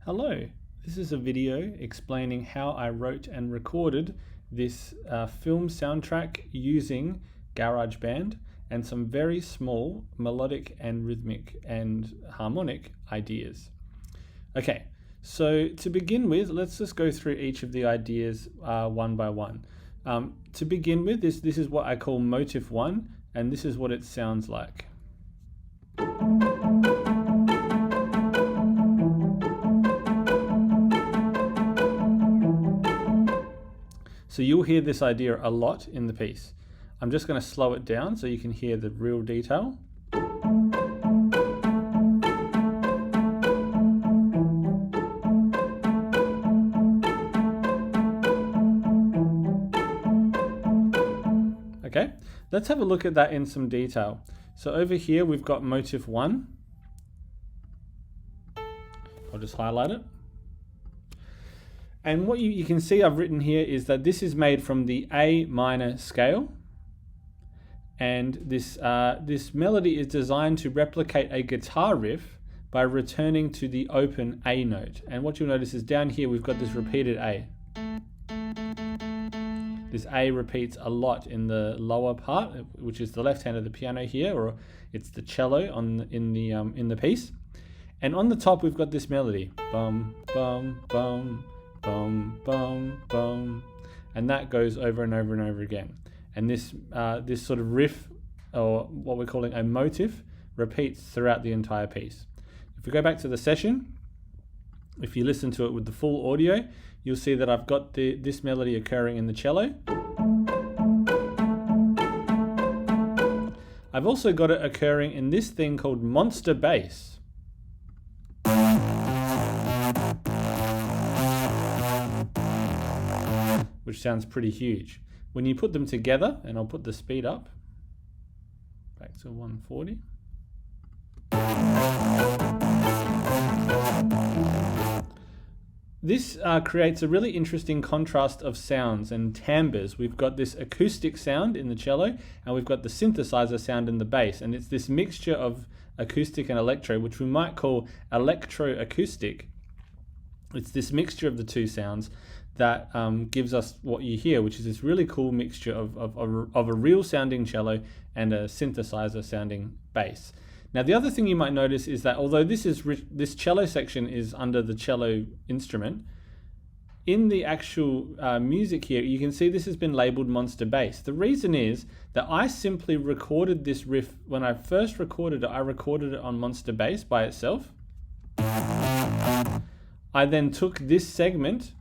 Hello, this is a video explaining how I wrote and recorded this film soundtrack using GarageBand and some very small melodic and rhythmic and harmonic ideas. Okay, so to begin with, let's just go through each of the ideas one by one. To begin with, this is what I call motif 1, and this is what it sounds like. So you'll hear this idea a lot in the piece. I'm just going to slow it down so you can hear the real detail. Okay, let's have a look at that in some detail. So over here we've got motif 1. I'll just highlight it. And what you can see I've written here is that this is made from the A minor scale. And this melody is designed to replicate a guitar riff by returning to the open A note. And what you'll notice is down here we've got this repeated A. This A repeats a lot in the lower part, which is the left hand of the piano here, or it's the cello in the piece. And on the top we've got this melody, bum bum bum bum bum bum, and that goes over and over and over again. And this sort of riff, or what we're calling a motif, repeats throughout the entire piece. If we go back to the session, if you listen to it with the full audio, you'll see that I've got this melody occurring in the cello. I've also got it occurring in this thing called monster bass. Which sounds pretty huge. When you put them together, and I'll put the speed up, back to 140. This creates a really interesting contrast of sounds and timbres. We've got this acoustic sound in the cello, and we've got the synthesizer sound in the bass, and it's this mixture of acoustic and electro, which we might call electroacoustic. It's this mixture of the two sounds that gives us what you hear, which is this really cool mixture of a real sounding cello and a synthesizer sounding bass. Now the other thing you might notice is that although this cello section is under the cello instrument, in the actual music here you can see this has been labeled monster bass. The reason is that I simply recorded this riff. When I first recorded it, I recorded it on monster bass by itself. I then took this segment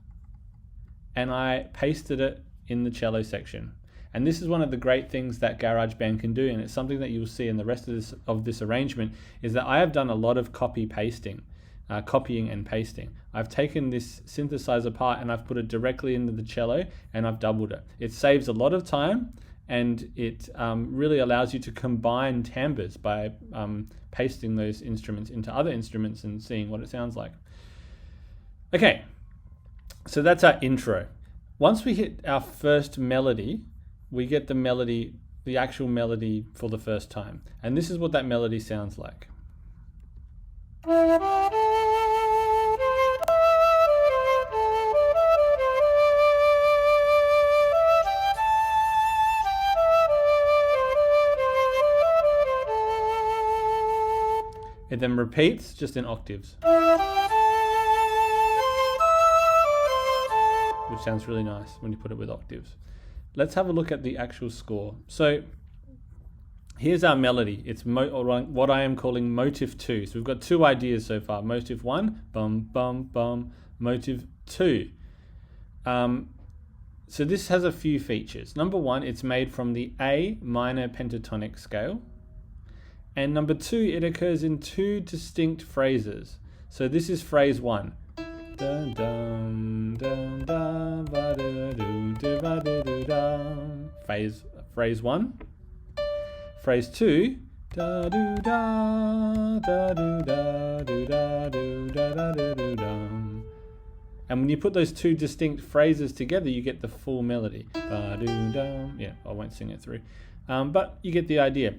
and I pasted it in the cello section. And this is one of the great things that GarageBand can do, and it's something that you'll see in the rest of this arrangement, is that I have done a lot of copying and pasting. I've taken this synthesizer part and I've put it directly into the cello and I've doubled it. It saves a lot of time, and it really allows you to combine timbres by pasting those instruments into other instruments and seeing what it sounds like. Okay, so that's our intro. Once we hit our first melody, we get the actual melody for the first time. And this is what that melody sounds like. It then repeats just in octaves, which sounds really nice when you put it with octaves. Let's have a look at the actual score. So here's our melody. It's what I am calling motif 2. So we've got two ideas so far. Motif 1, bum, bum, bum. Motif 2. So this has a few features. Number 1, it's made from the A minor pentatonic scale. And number 2, it occurs in two distinct phrases. So this is phrase 1. Dun, dun, dun, dun, ba, da, do, da, ba, da, do, dun. Phrase 1. Phrase 2. Da, do, da, da, do, da, do, da, do, da, da, do, do, dun. And when you put those two distinct phrases together, you get the full melody. Ba, do, dun. Yeah, I won't sing it through. But you get the idea.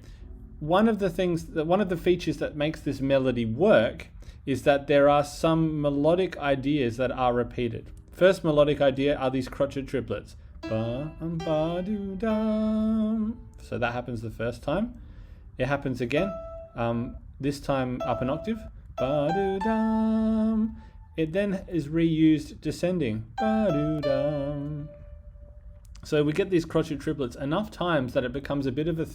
one of the features that makes this melody work is that there are some melodic ideas that are repeated. First melodic idea are these crotchet triplets. Ba-um, ba-doo-dum. So that happens the first time. It happens again, this time up an octave. Ba-doo-dum. It then is reused descending. Ba-doo-dum. So we get these crotchet triplets enough times that it becomes a bit of a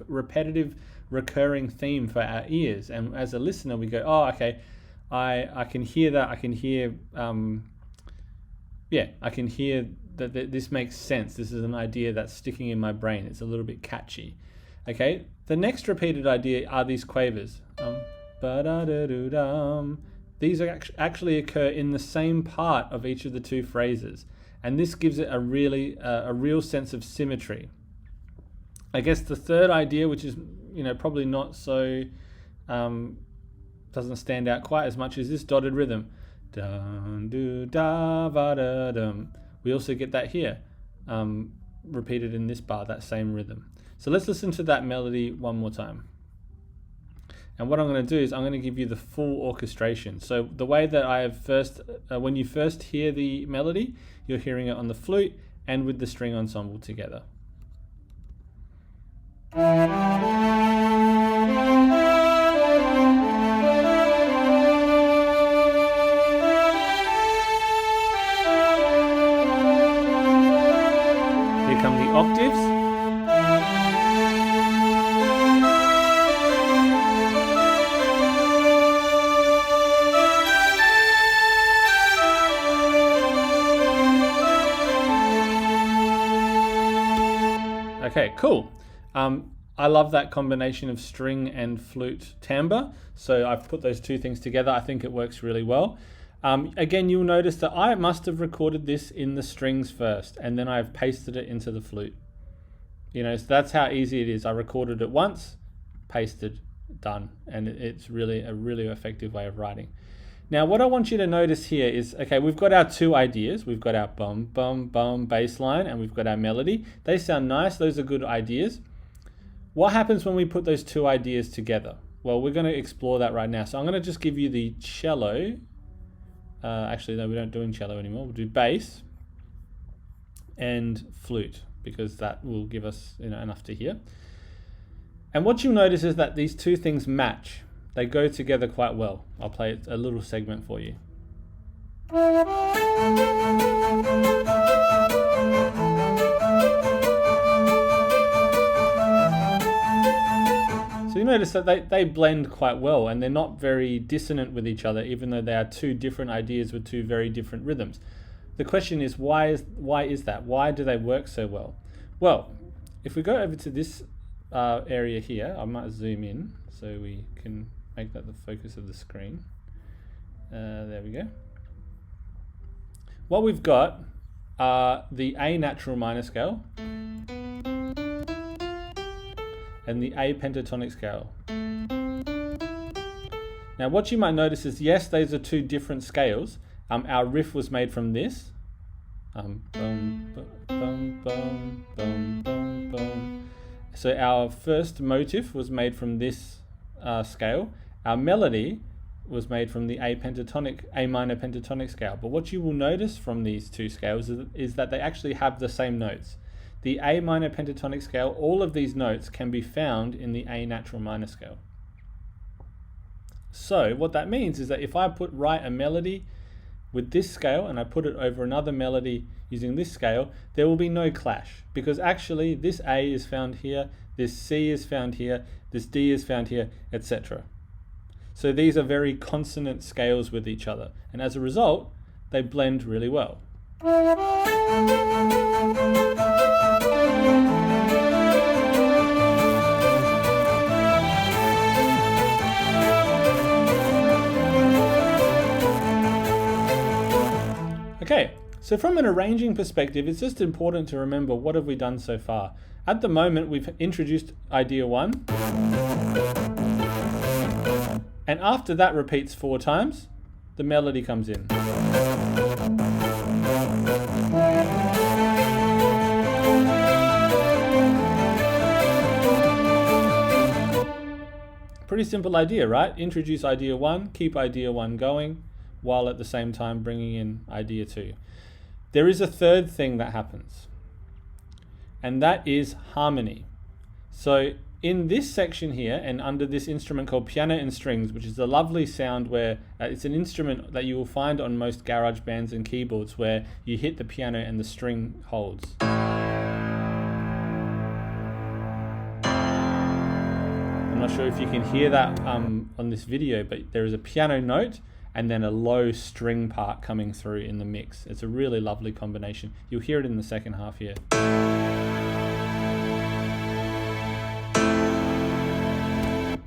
repetitive, recurring theme for our ears. And as a listener, we go, oh, okay, I can hear that. I can hear, I can hear that this makes sense. This is an idea that's sticking in my brain. It's a little bit catchy. Okay, the next repeated idea are these quavers. Ba-da-da-doo-dum. These actually occur in the same part of each of the two phrases. And this gives it a real sense of symmetry. I guess the third idea, which is probably not so doesn't stand out quite as much, is this dotted rhythm. Dun, do, da, va, da, dum. We also get that here, repeated in this bar, that same rhythm. So let's listen to that melody one more time. And what I'm going to do is I'm going to give you the full orchestration. So the way that I have when you first hear the melody, you're hearing it on the flute and with the string ensemble together. Here come the octaves. Okay, cool. I love that combination of string and flute timbre. So I've put those two things together. I think it works really well. Again, you'll notice that I must have recorded this in the strings first, and then I've pasted it into the flute. So that's how easy it is. I recorded it once, pasted, done. And it's really a really effective way of writing. Now, what I want you to notice here is, okay, we've got our two ideas. We've got our bum, bum, bum bass line, and we've got our melody. They sound nice. Those are good ideas. What happens when we put those two ideas together? Well, we're going to explore that right now. So I'm going to just give you the cello. Actually, no, we don't do cello anymore. We'll do bass and flute, because that will give us enough to hear. And what you'll notice is that these two things match. They go together quite well. I'll play a little segment for you. So you notice that they blend quite well, and they're not very dissonant with each other, even though they are two different ideas with two very different rhythms. The question is, why is that? Why do they work so well? Well, if we go over to this area here, I might zoom in so we can make that the focus of the screen. There we go. What we've got are the A natural minor scale and the A pentatonic scale. Now what you might notice is, yes, those are two different scales. Our riff was made from this. Bum, bum, bum, bum, bum, bum. So our first motif was made from this scale. Our melody was made from the A minor pentatonic scale. But what you will notice from these two scales is that they actually have the same notes. The A minor pentatonic scale, all of these notes can be found in the A natural minor scale. So what that means is that if I write a melody with this scale and I put it over another melody using this scale, there will be no clash, because actually this A is found here, this C is found here, this D is found here, etc. So these are very consonant scales with each other, and as a result, they blend really well. Okay, so from an arranging perspective, it's just important to remember, what have we done so far? At the moment, we've introduced idea 1. And after that repeats 4 times, the melody comes in. Pretty simple idea, right? Introduce idea 1, keep idea 1 going, while at the same time bringing in idea 2. There is a third thing that happens, and that is harmony. So in this section here, and under this instrument called piano and strings, which is a lovely sound where it's an instrument that you will find on most garage bands and keyboards, where you hit the piano and the string holds. I'm not sure if you can hear that on this video, but there is a piano note and then a low string part coming through in the mix. It's a really lovely combination. You'll hear it in the second half here.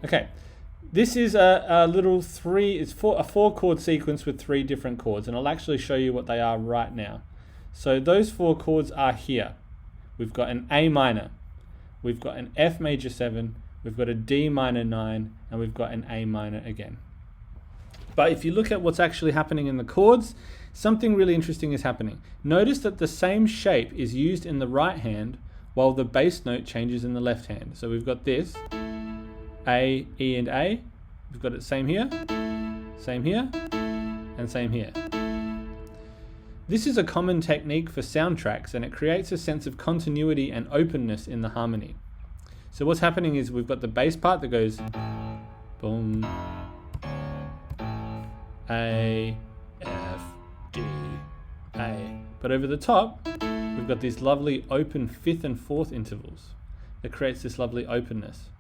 Okay, this is a little a 4 chord sequence with 3 different chords, and I'll actually show you what they are right now. So those 4 chords are here. We've got an A minor, we've got an F major 7, we've got a D minor 9, and we've got an A minor again. But if you look at what's actually happening in the chords, something really interesting is happening. Notice that the same shape is used in the right hand while the bass note changes in the left hand. So we've got this, A, E, and A. We've got it same here, and same here. This is a common technique for soundtracks, and it creates a sense of continuity and openness in the harmony. So what's happening is we've got the bass part that goes boom, A, F, D, A. But over the top, we've got these lovely open 5th and 4th intervals that creates this lovely openness.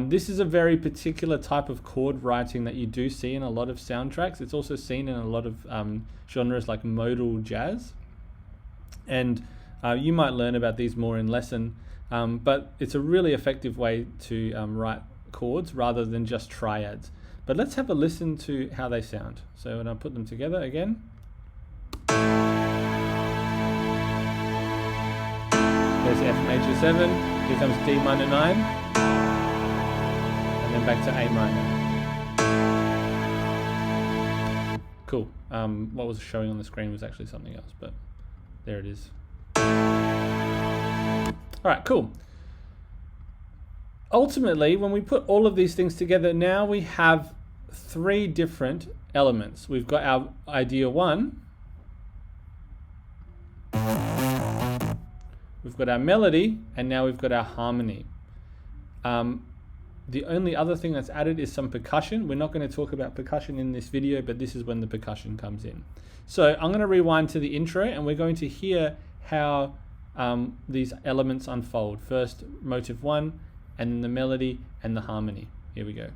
This is a very particular type of chord writing that you do see in a lot of soundtracks. It's also seen in a lot of genres like modal jazz. And you might learn about these more in lesson, but it's a really effective way to write chords rather than just triads. But let's have a listen to how they sound. So when I put them together again. There's F major 7, here comes D minor 9, and then back to A minor. Cool. What was showing on the screen was actually something else, but there it is. All right, cool. Ultimately, when we put all of these things together, now we have 3 different elements. We've got our idea 1, we've got our melody, and now we've got our harmony. The only other thing that's added is some percussion. We're not going to talk about percussion in this video, but this is when the percussion comes in. So I'm going to rewind to the intro, and we're going to hear how these elements unfold. First, motive 1, and then the melody and the harmony. Here we go.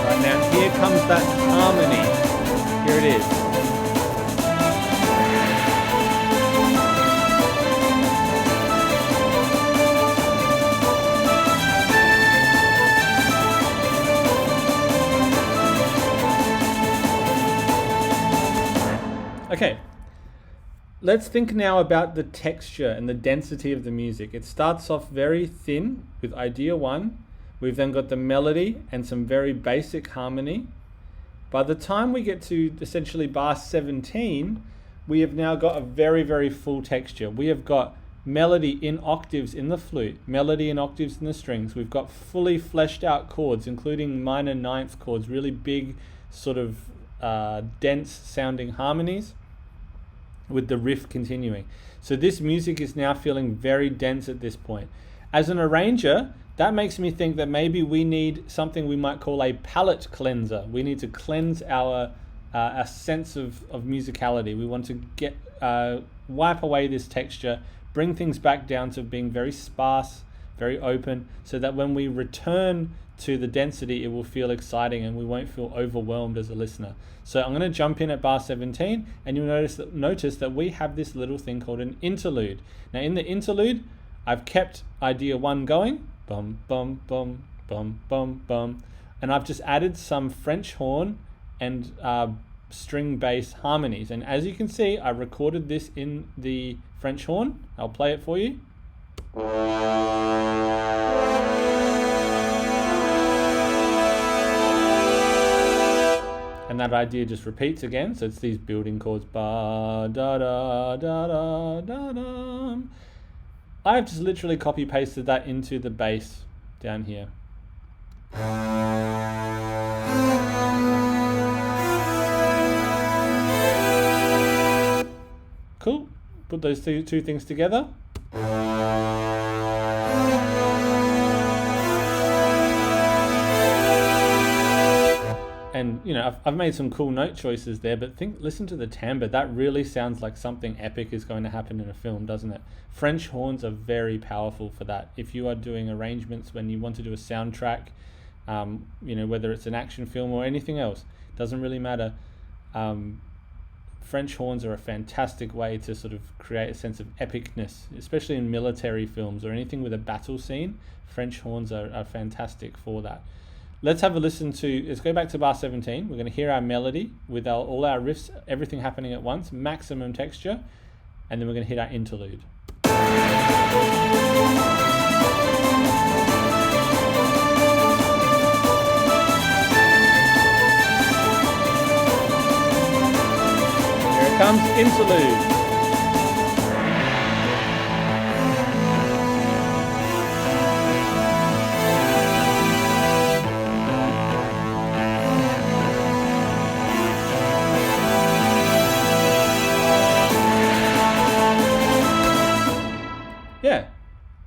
Right now, here comes that harmony. Here it is. Okay, let's think now about the texture and the density of the music. It starts off very thin with idea 1. We've then got the melody and some very basic harmony. By the time we get to essentially bar 17, we have now got a very, very full texture. We have got melody in octaves in the flute, melody in octaves in the strings. We've got fully fleshed out chords, including minor 9th chords, really big sort of dense sounding harmonies, with the riff continuing. So this music is now feeling very dense at this point. As an arranger, that makes me think that maybe we need something we might call a palette cleanser. We need to cleanse our a sense of musicality. We want to get wipe away this texture, bring things back down to being very sparse, very open, so that when we return to the density, it will feel exciting and we won't feel overwhelmed as a listener. So I'm going to jump in at bar 17, and you'll notice that we have this little thing called an interlude. Now in the interlude, I've kept idea 1 going, bum, bum, bum, bum, bum, bum, and I've just added some French horn and string bass harmonies. And as you can see, I recorded this in the French horn. I'll play it for you. And that idea just repeats again. So it's these building chords. Ba da da da da da da. I've just literally copy pasted that into the bass down here. Cool. Put those two things together. And you know, I've made some cool note choices there, but listen to the timbre. That really sounds like something epic is going to happen in a film, doesn't it? French horns are very powerful for that. If you are doing arrangements when you want to do a soundtrack, you know, whether it's an action film or anything else, doesn't really matter. French horns are a fantastic way to sort of create a sense of epicness, especially in military films or anything with a battle scene. French horns are fantastic for that. Let's have a listen to, let's go back to bar 17. We're going to hear our melody with all our riffs, everything happening at once, maximum texture, and then we're going to hit our interlude. Here it comes, interlude. Yeah,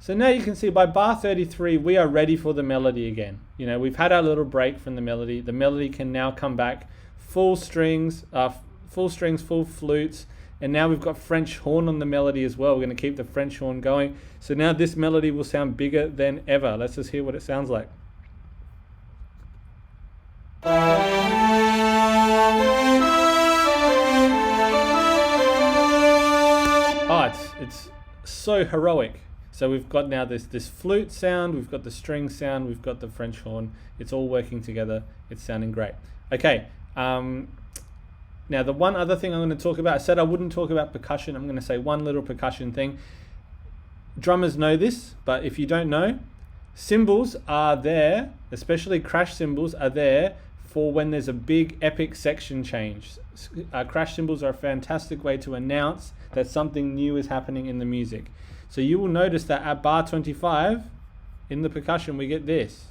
so now you can see by bar 33 we are ready for the melody again. You know, we've had our little break from the melody. The melody can now come back, full strings, full flutes, and now we've got French horn on the melody as well. We're going to keep the French horn going. So now this melody will sound bigger than ever. Let's just hear what it sounds like. Oh, it's so heroic. So we've got now this flute sound, we've got the string sound, we've got the French horn. It's all working together. It's sounding great. Okay. Now the one other thing I'm going to talk about, I said I wouldn't talk about percussion. I'm going to say one little percussion thing. Drummers know this, but if you don't know, cymbals are there, especially crash cymbals are there for when there's a big epic section change. Crash cymbals are a fantastic way to announce that something new is happening in the music. So you will notice that at bar 25, in the percussion, we get this.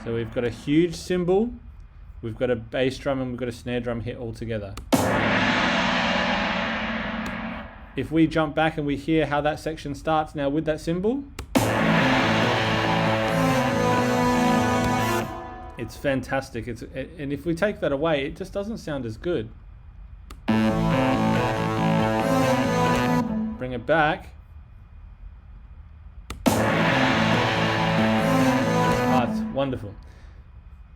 So we've got a huge cymbal, we've got a bass drum, and we've got a snare drum hit all together. If we jump back and we hear how that section starts now with that cymbal, it's fantastic. And if we take that away, it just doesn't sound as good. Bring it back. Ah, it's wonderful.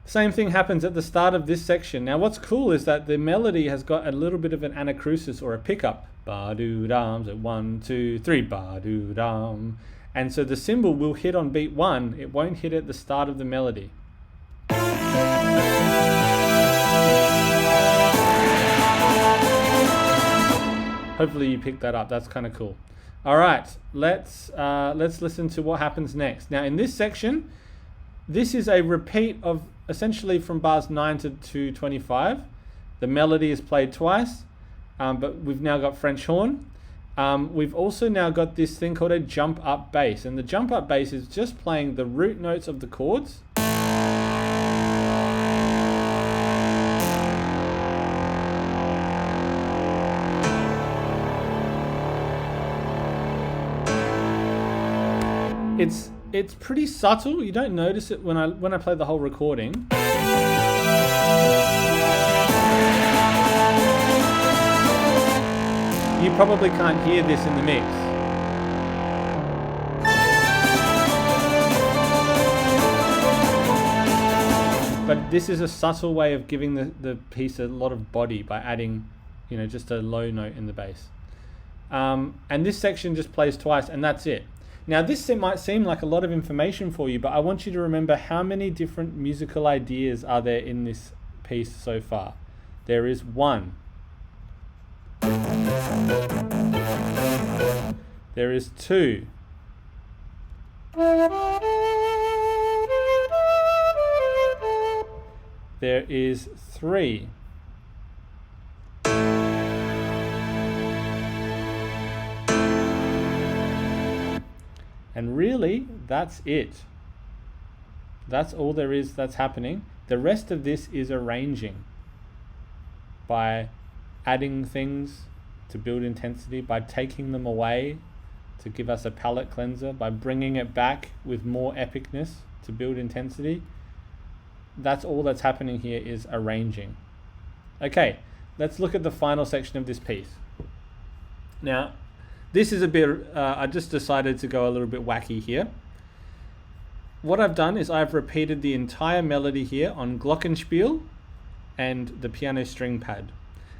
Same thing happens at the start of this section. Now what's cool is that the melody has got a little bit of an anacrusis or a pickup. Ba-doo-dum, so 1, 2, 3, ba-doo-dum. And so the cymbal will hit on beat 1, it won't hit at the start of the melody. Hopefully you picked that up. That's kind of cool. All right, let's listen to what happens next. Now in this section, this is a repeat of essentially from bars 9 to 25. The melody is played twice, but we've now got French horn. We've also now got this thing called a jump up bass, and the jump up bass is just playing the root notes of the chords. It's pretty subtle. You don't notice it when I play the whole recording. You probably can't hear this in the mix. But this is a subtle way of giving the piece a lot of body by adding, you know, just a low note in the bass. And this section just plays twice, and that's it. Now this might seem like a lot of information for you, but I want you to remember how many different musical ideas are there in this piece so far. There is 1. There is 2. There is 3. And really, that's it. That's all there is that's happening. The rest of this is arranging by adding things to build intensity, by taking them away to give us a palette cleanser, by bringing it back with more epicness to build intensity. That's all that's happening here, is arranging. Okay, let's look at the final section of this piece. Now, this is a bit, I just decided to go a little bit wacky here. What I've done is I've repeated the entire melody here on glockenspiel and the piano string pad.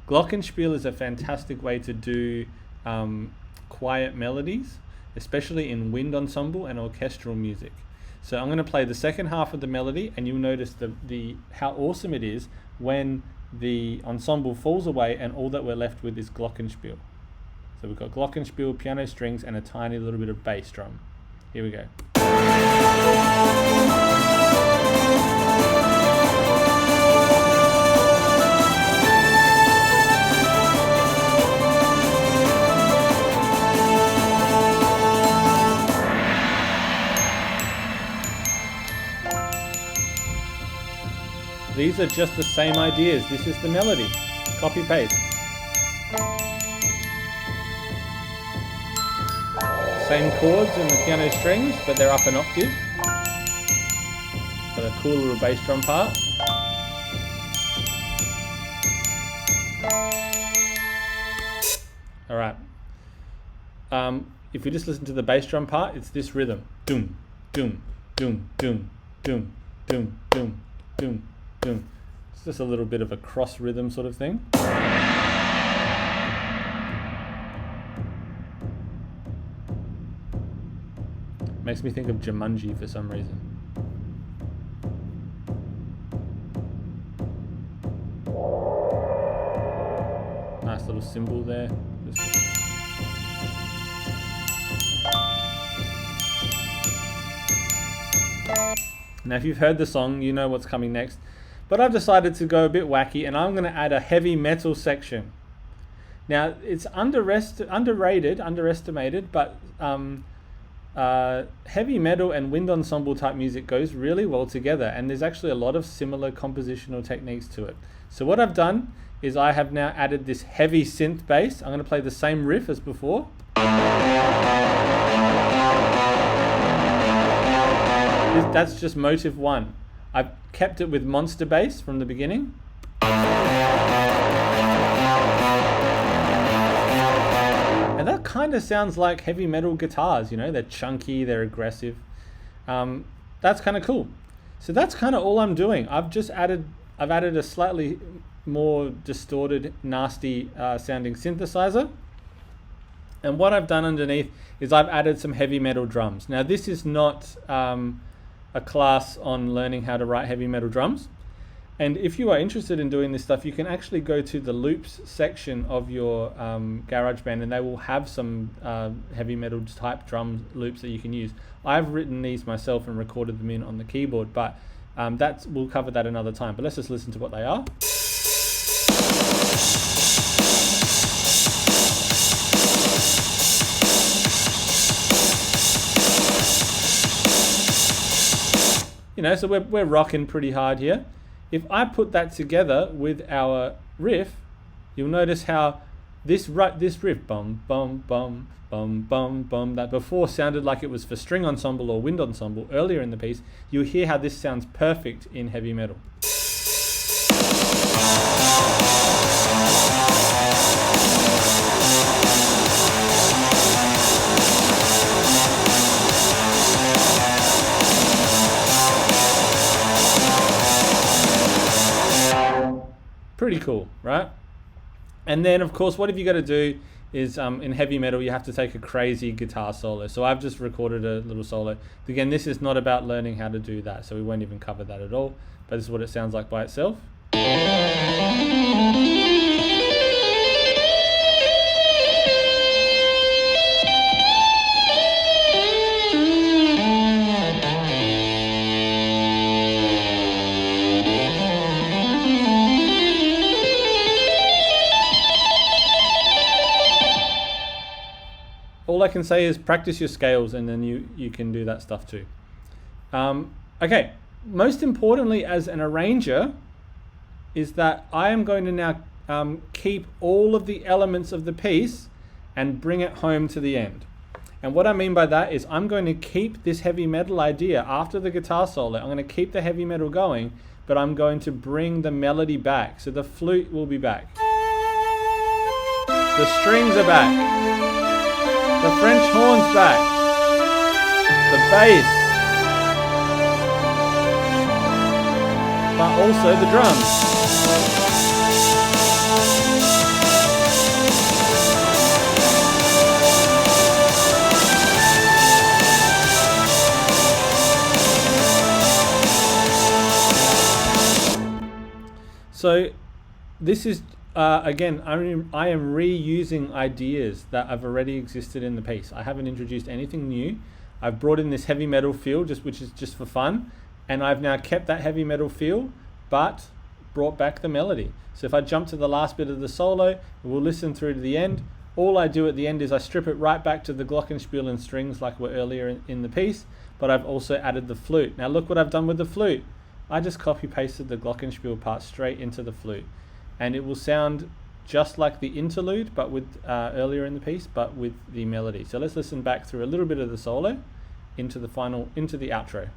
Glockenspiel is a fantastic way to do quiet melodies, especially in wind ensemble and orchestral music. So I'm going to play the second half of the melody, and you'll notice how awesome it is when the ensemble falls away and all that we're left with is glockenspiel. So we've got glockenspiel, piano strings, and a tiny little bit of bass drum. Here we go. These are just the same ideas. This is the melody. Copy paste. Same chords in the piano strings, but they're up an octave. Got a cool little bass drum part. All right. If we just listen to the bass drum part, it's this rhythm: doom, doom, doom, doom, doom, doom, doom, doom, doom. It's just a little bit of a cross rhythm sort of thing. Makes me think of Jumanji for some reason. Nice little cymbal there. Now if you've heard the song, you know what's coming next. But I've decided to go a bit wacky, and I'm going to add a heavy metal section. Now it's underestimated, but heavy metal and wind ensemble type music goes really well together, and there's actually a lot of similar compositional techniques to it. So what I've done is I have now added this heavy synth bass. I'm going to play the same riff as before. That's just motive 1. I've kept it with monster bass from the beginning. And that kind of sounds like heavy metal guitars, you know, they're chunky, they're aggressive. That's kind of cool. So that's kind of all I'm doing. I've added a slightly more distorted, nasty sounding synthesizer. And what I've done underneath is I've added some heavy metal drums. Now this is not a class on learning how to write heavy metal drums. And if you are interested in doing this stuff, you can actually go to the loops section of your GarageBand, and they will have some heavy metal type drum loops that you can use. I've written these myself and recorded them in on the keyboard, but we'll cover that another time. But let's just listen to what they are. You know, so we're rocking pretty hard here. If I put that together with our riff, you'll notice how this riff, bum, bum, bum, bum, bum, bum, that before sounded like it was for string ensemble or wind ensemble earlier in the piece, you'll hear how this sounds perfect in heavy metal. Pretty cool, right? And then of course what have you got to do is in heavy metal you have to take a crazy guitar solo. So I've just recorded a little solo. Again, this is not about learning how to do that, so we won't even cover that at all, but this is what it sounds like by itself. All I can say is practice your scales, and then you can do that stuff too. Okay, most importantly as an arranger is that I am going to now keep all of the elements of the piece and bring it home to the end. And what I mean by that is I'm going to keep this heavy metal idea after the guitar solo. I'm going to keep the heavy metal going, but I'm going to bring the melody back. So the flute will be back. The strings are back. The French horn's back, the bass, but also the drums. So this is again, I am reusing ideas that have already existed in the piece. I haven't introduced anything new. I've brought in this heavy metal feel, which is just for fun, and I've now kept that heavy metal feel, but brought back the melody. So if I jump to the last bit of the solo, we'll listen through to the end. All I do at the end is I strip it right back to the glockenspiel and strings like were earlier in the piece, but I've also added the flute. Now look what I've done with the flute. I just copy pasted the glockenspiel part straight into the flute. And it will sound just like the interlude, but with earlier in the piece, but with the melody. So let's listen back through a little bit of the solo into the outro.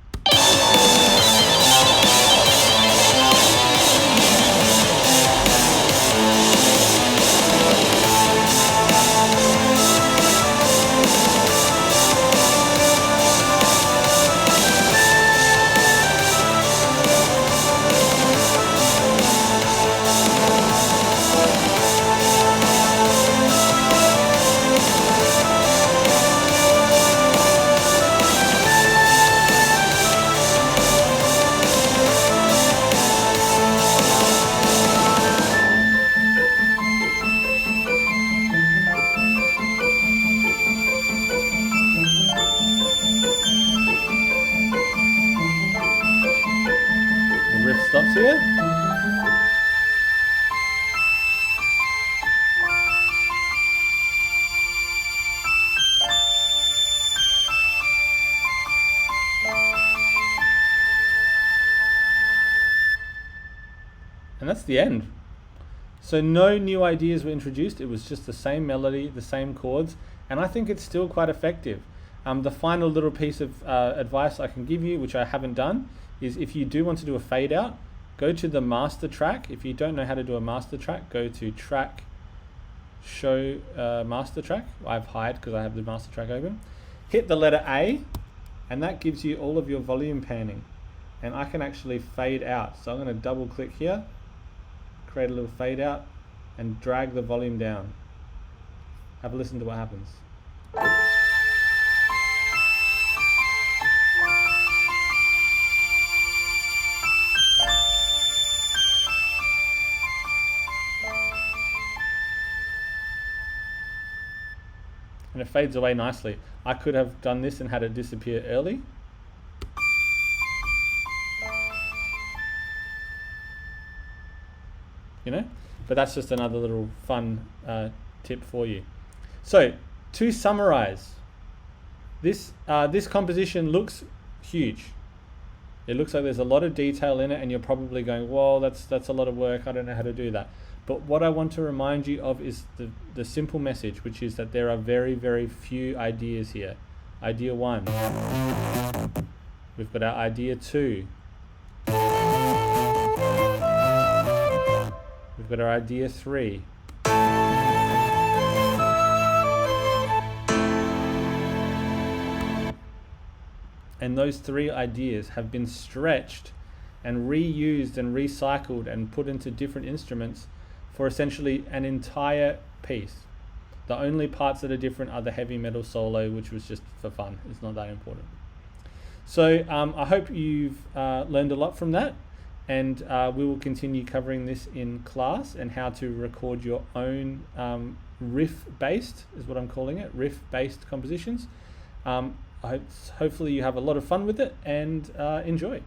Stops here. And that's the end. So no new ideas were introduced. It was just the same melody, the same chords, and I think it's still quite effective. The final little piece of advice I can give you, which I haven't done, is if you do want to do a fade out, go to the master track. If you don't know how to do a master track, go to track, show master track. I've hide because I have the master track open. Hit the letter A, and that gives you all of your volume panning. And I can actually fade out. So I'm going to double click here, create a little fade out, and drag the volume down. Have a listen to what happens. And it fades away nicely. I could have done this and had it disappear early. You know, but that's just another little fun tip for you. So to summarize, this composition looks huge. It looks like there's a lot of detail in it, and you're probably going, "Whoa, that's a lot of work. I don't know how to do that." But what I want to remind you of is the simple message, which is that there are very, very few ideas here. Idea 1. We've got our idea 2. We've got our idea 3. And those 3 ideas have been stretched and reused and recycled and put into different instruments for essentially an entire piece. The only parts that are different are the heavy metal solo, which was just for fun. It's not that important. So I hope you've learned a lot from that, and we will continue covering this in class and how to record your own riff-based, is what I'm calling it, riff-based compositions. Hopefully you have a lot of fun with it and enjoy.